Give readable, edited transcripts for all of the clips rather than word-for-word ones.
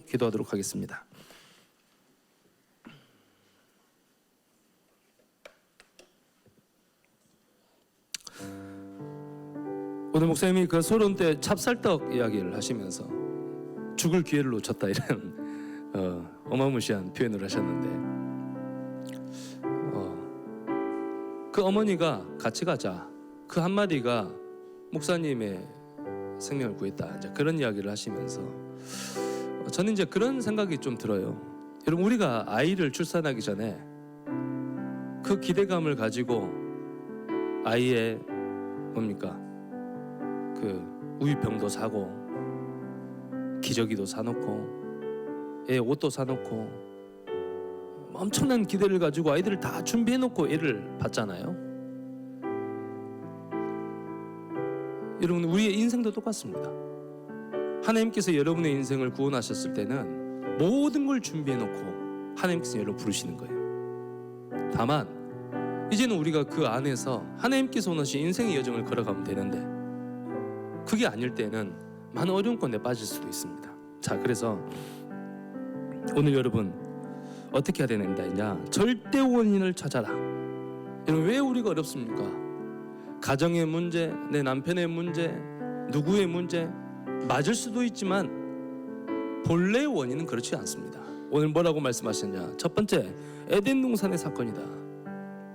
기도하도록 하겠습니다. 오늘 목사님이 그 소론 때 찹쌀떡 이야기를 하시면서 죽을 기회를 놓쳤다 이런 어마무시한 표현을 하셨는데, 그 어머니가 같이 가자 그 한마디가 목사님의 생명을 구했다, 이제 그런 이야기를 하시면서 저는 이제 그런 생각이 좀 들어요. 여러분, 우리가 아이를 출산하기 전에 그 기대감을 가지고 아이의 뭡니까? 그 우유병도 사고 기저귀도 사놓고 애 옷도 사놓고 엄청난 기대를 가지고 아이들을 다 준비해놓고 애를 받잖아요. 여러분, 우리의 인생도 똑같습니다. 하나님께서 여러분의 인생을 구원하셨을 때는 모든 걸 준비해놓고 하나님께서 여러분을 부르시는 거예요. 다만 이제는 우리가 그 안에서 하나님께서 원하신 인생의 여정을 걸어가면 되는데, 그게 아닐 때는 많은 어려운 건데 빠질 수도 있습니다. 자, 그래서 오늘 여러분 어떻게 해야 되는가? 절대 원인을 찾아라. 여러분, 왜 우리가 어렵습니까? 가정의 문제, 내 남편의 문제, 누구의 문제 맞을 수도 있지만 본래의 원인은 그렇지 않습니다. 오늘 뭐라고 말씀하셨냐? 첫 번째, 에덴 동산의 사건이다.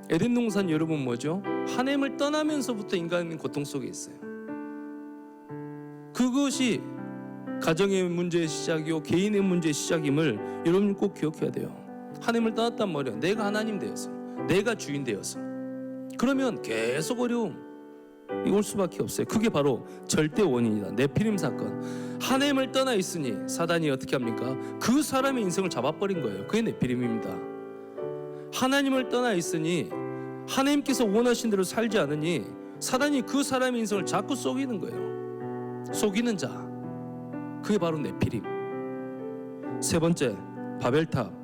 에덴 동산 여러분 뭐죠? 하나님을 떠나면서부터 인간은 고통 속에 있어요. 그것이 가정의 문제의 시작이요 개인의 문제의 시작임을 여러분 꼭 기억해야 돼요. 하나님을 떠났단 말이에요. 내가 하나님 되어서, 내가 주인 되어서. 그러면 계속 어려움이 올 수밖에 없어요. 그게 바로 절대 원인이다. 네피림 사건. 하나님을 떠나 있으니 사단이 어떻게 합니까? 그 사람의 인생을 잡아버린 거예요. 그게 네피림입니다. 하나님을 떠나 있으니 하나님께서 원하신 대로 살지 않으니 사단이 그 사람의 인생을 자꾸 속이는 거예요. 속이는 자, 그게 바로 네피림. 세 번째, 바벨탑.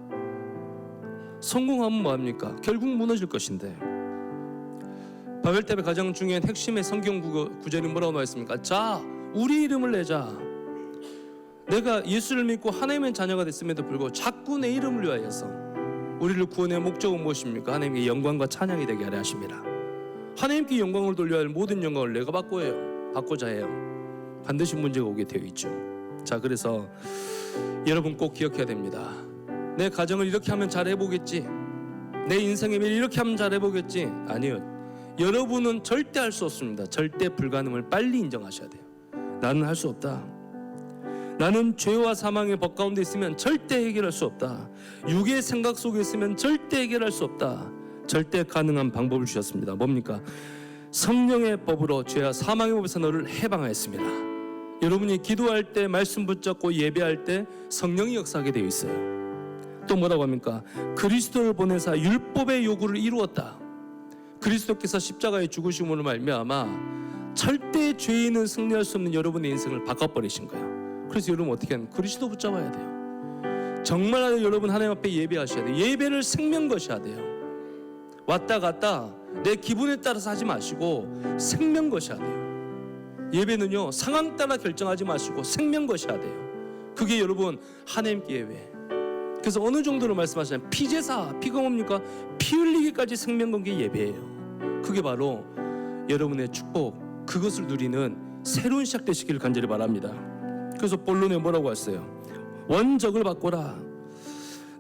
성공하면 뭐합니까? 결국 무너질 것인데, 바벨탑의 가장 중요한 핵심의 성경 구절이 뭐라고 나와 있습니까? 자, 우리 이름을 내자. 내가 예수를 믿고 하나님의 자녀가 됐음에도 불구하고 자꾸 내 이름을 위하여서 우리를 구원의 목적은 무엇입니까? 하나님께 영광과 찬양이 되게 하려 하십니다. 하나님께 영광을 돌려야 할 모든 영광을 내가 받고자 해요. 반드시 문제가 오게 되어 있죠. 자, 그래서 여러분 꼭 기억해야 됩니다. 내 가정을 이렇게 하면 잘해보겠지, 내 인생의 미래 이렇게 하면 잘해보겠지. 아니요, 여러분은 절대 할 수 없습니다. 절대 불가능을 빨리 인정하셔야 돼요. 나는 할 수 없다. 나는 죄와 사망의 법 가운데 있으면 절대 해결할 수 없다. 육의 생각 속에 있으면 절대 해결할 수 없다. 절대 가능한 방법을 주셨습니다. 뭡니까? 성령의 법으로 죄와 사망의 법에서 너를 해방하였습니다. 여러분이 기도할 때, 말씀 붙잡고 예배할 때 성령이 역사하게 되어 있어요. 또 뭐라고 합니까? 그리스도를 보내사 율법의 요구를 이루었다. 그리스도께서 십자가에 죽으심으로 말미암아 절대 죄인은 승리할 수 없는 여러분의 인생을 바꿔버리신 거예요. 그래서 여러분 어떻게 하면 그리스도 붙잡아야 돼요. 정말 여러분 하나님 앞에 예배하셔야 돼요. 예배를 생명 것이야 돼요. 왔다 갔다 내 기분에 따라서 하지 마시고 생명 것이야 돼요. 예배는요, 상황 따라 결정하지 마시고 생명 것이야 돼요. 그게 여러분 하나님께 예배. 그래서 어느 정도로 말씀하시냐면 피제사, 피가 뭡니까? 피 흘리기까지 생명 건 게 예배예요. 그게 바로 여러분의 축복, 그것을 누리는 새로운 시작 되시기를 간절히 바랍니다. 그래서 본론에 뭐라고 했어요? 원적을 바꿔라.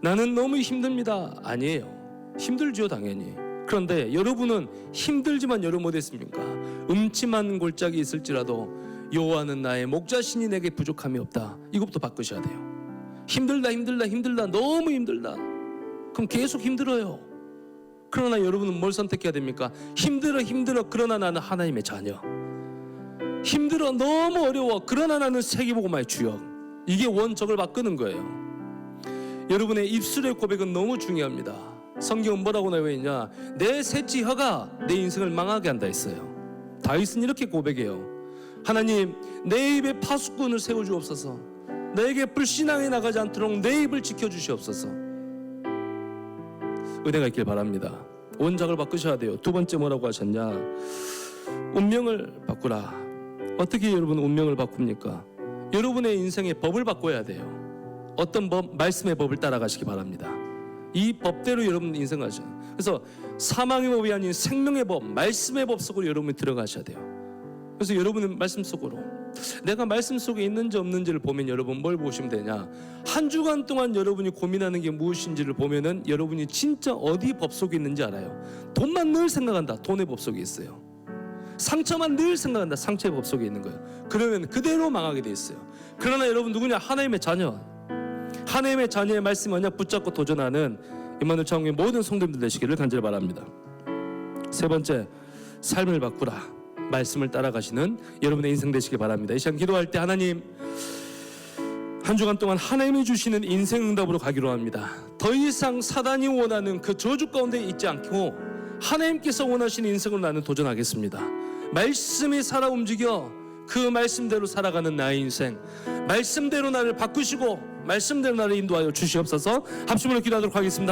나는 너무 힘듭니다. 아니에요. 힘들죠, 당연히. 그런데 여러분은 힘들지만 여러분 못했습니까? 음침한 골짜기 있을지라도 여호와는 나의 목자시니 내게 부족함이 없다. 이것부터 바꾸셔야 돼요. 힘들다, 너무 힘들다. 그럼 계속 힘들어요. 그러나 여러분은 뭘 선택해야 됩니까? 힘들어, 그러나 나는 하나님의 자녀. 힘들어, 너무 어려워, 그러나 나는 세계복음화의 주역. 이게 원적을 바꾸는 거예요. 여러분의 입술의 고백은 너무 중요합니다. 성경은 뭐라고 나와 있냐? 내 셋째 혀가 내 인생을 망하게 한다 했어요. 다윗은 이렇게 고백해요. 하나님, 내 입에 파수꾼을 세워주옵소서. 내게 불신앙이 나가지 않도록 내 입을 지켜주시옵소서. 은혜가 있길 바랍니다. 원작을 바꾸셔야 돼요. 두 번째 뭐라고 하셨냐? 운명을 바꾸라. 어떻게 여러분 운명을 바꿉니까? 여러분의 인생의 법을 바꿔야 돼요. 어떤 법? 말씀의 법을 따라가시기 바랍니다. 이 법대로 여러분 인생하셔. 그래서 사망의 법이 아닌 생명의 법, 말씀의 법 속으로 여러분이 들어가셔야 돼요. 그래서 여러분은 말씀 속으로, 내가 말씀 속에 있는지 없는지를 보면 여러분 뭘 보시면 되냐, 한 주간 동안 여러분이 고민하는 게 무엇인지를 보면은 여러분이 진짜 어디 법 속에 있는지 알아요. 돈만 늘 생각한다, 돈의 법 속에 있어요. 상처만 늘 생각한다, 상처의 법 속에 있는 거예요. 그러면 그대로 망하게 돼 있어요. 그러나 여러분 누구냐? 하나님의 자녀, 하나님의 자녀의 말씀 언약 붙잡고 도전하는 임마누엘 장로의 모든 성도님들 되시기를 간절히 바랍니다. 세 번째, 삶을 바꾸라, 말씀을 따라가시는 여러분의 인생 되시기 바랍니다. 이 시간 기도할 때 하나님, 한 주간 동안 하나님이 주시는 인생 응답으로 가기로 합니다. 더 이상 사단이 원하는 그 저주 가운데 있지 않고 하나님께서 원하시는 인생으로 나는 도전하겠습니다. 말씀이 살아 움직여 그 말씀대로 살아가는 나의 인생, 말씀대로 나를 바꾸시고 말씀대로 나를 인도하여 주시옵소서. 합심으로 기도하도록 하겠습니다.